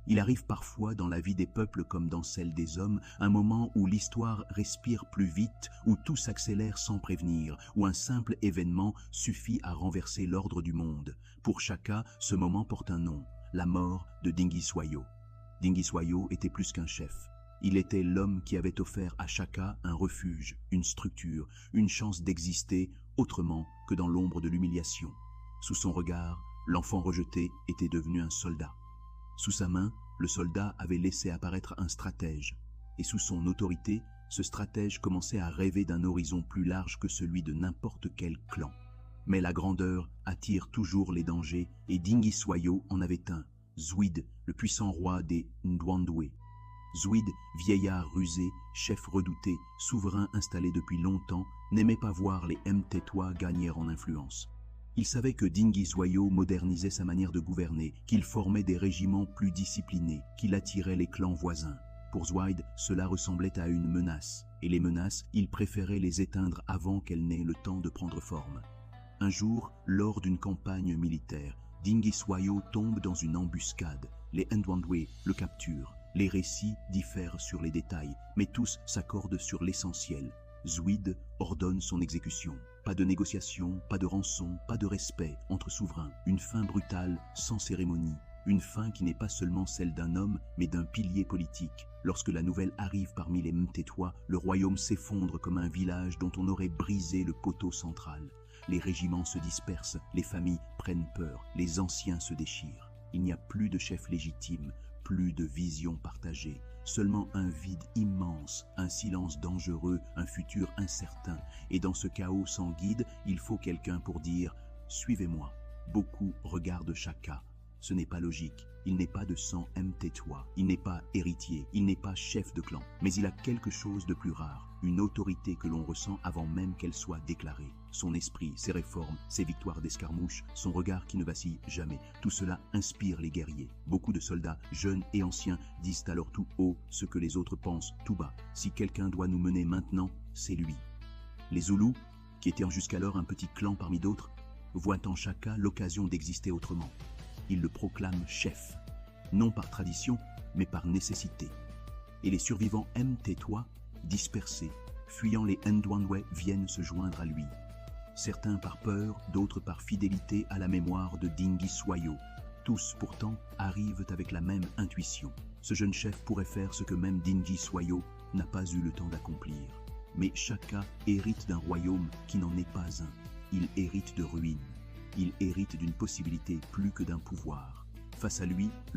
Il arrive parfois dans la vie des peuples comme dans celle des hommes, un moment où l'histoire respire plus vite, où tout s'accélère sans prévenir, où un simple événement suffit à renverser l'ordre du monde. Pour Shaka, ce moment porte un nom, la mort de Dingiswayo. Dingiswayo était plus qu'un chef. Il était l'homme qui avait offert à Shaka un refuge, une structure, une chance d'exister autrement que dans l'ombre de l'humiliation. Sous son regard, l'enfant rejeté était devenu un soldat. Sous sa main, le soldat avait laissé apparaître un stratège. Et sous son autorité, ce stratège commençait à rêver d'un horizon plus large que celui de n'importe quel clan. Mais la grandeur attire toujours les dangers et Dingiswayo en avait un, Zwide, le puissant roi des Ndwandwe. Zwide, vieillard rusé, chef redouté, souverain installé depuis longtemps, n'aimait pas voir les Mtetwa gagner en influence. Il savait que Dingiswayo modernisait sa manière de gouverner, qu'il formait des régiments plus disciplinés, qu'il attirait les clans voisins. Pour Zwide, cela ressemblait à une menace, et les menaces, il préférait les éteindre avant qu'elles n'aient le temps de prendre forme. Un jour, lors d'une campagne militaire, Dingiswayo tombe dans une embuscade. Les Ndwandwe le capturent. Les récits diffèrent sur les détails, mais tous s'accordent sur l'essentiel. Zwide ordonne son exécution. Pas de négociation, pas de rançon, pas de respect entre souverains. Une fin brutale, sans cérémonie. Une fin qui n'est pas seulement celle d'un homme, mais d'un pilier politique. Lorsque la nouvelle arrive parmi les Mtetwa, le royaume s'effondre comme un village dont on aurait brisé le poteau central. Les régiments se dispersent, les familles prennent peur, les anciens se déchirent. Il n'y a plus de chef légitime, plus de vision partagée, seulement un vide immense, un silence dangereux, un futur incertain. Et dans ce chaos sans guide, il faut quelqu'un pour dire « Suivez-moi ». Beaucoup regardent Shaka. Ce n'est pas logique, il n'est pas de sang Mtetwa, il n'est pas héritier, il n'est pas chef de clan, mais il a quelque chose de plus rare, une autorité que l'on ressent avant même qu'elle soit déclarée. Son esprit, ses réformes, ses victoires d'escarmouche, son regard qui ne vacille jamais, tout cela inspire les guerriers. Beaucoup de soldats, jeunes et anciens, disent alors tout haut ce que les autres pensent tout bas. Si quelqu'un doit nous mener maintenant, c'est lui. Les Zoulous, qui étaient jusqu'alors un petit clan parmi d'autres, voient en Shaka l'occasion d'exister autrement. Ils le proclament chef, non par tradition, mais par nécessité. Et les survivants Mtetwa, dispersés, fuyant les Ndwandwe, viennent se joindre à lui. Certains par peur, d'autres par fidélité à la mémoire de Dingiswayo. Tous, pourtant, arrivent avec la même intuition. Ce jeune chef pourrait faire ce que même Dingiswayo n'a pas eu le temps d'accomplir. Mais Shaka hérite d'un royaume qui n'en est pas un. Il hérite de ruines. Il hérite d'une possibilité plus que d'un pouvoir. Face à lui, le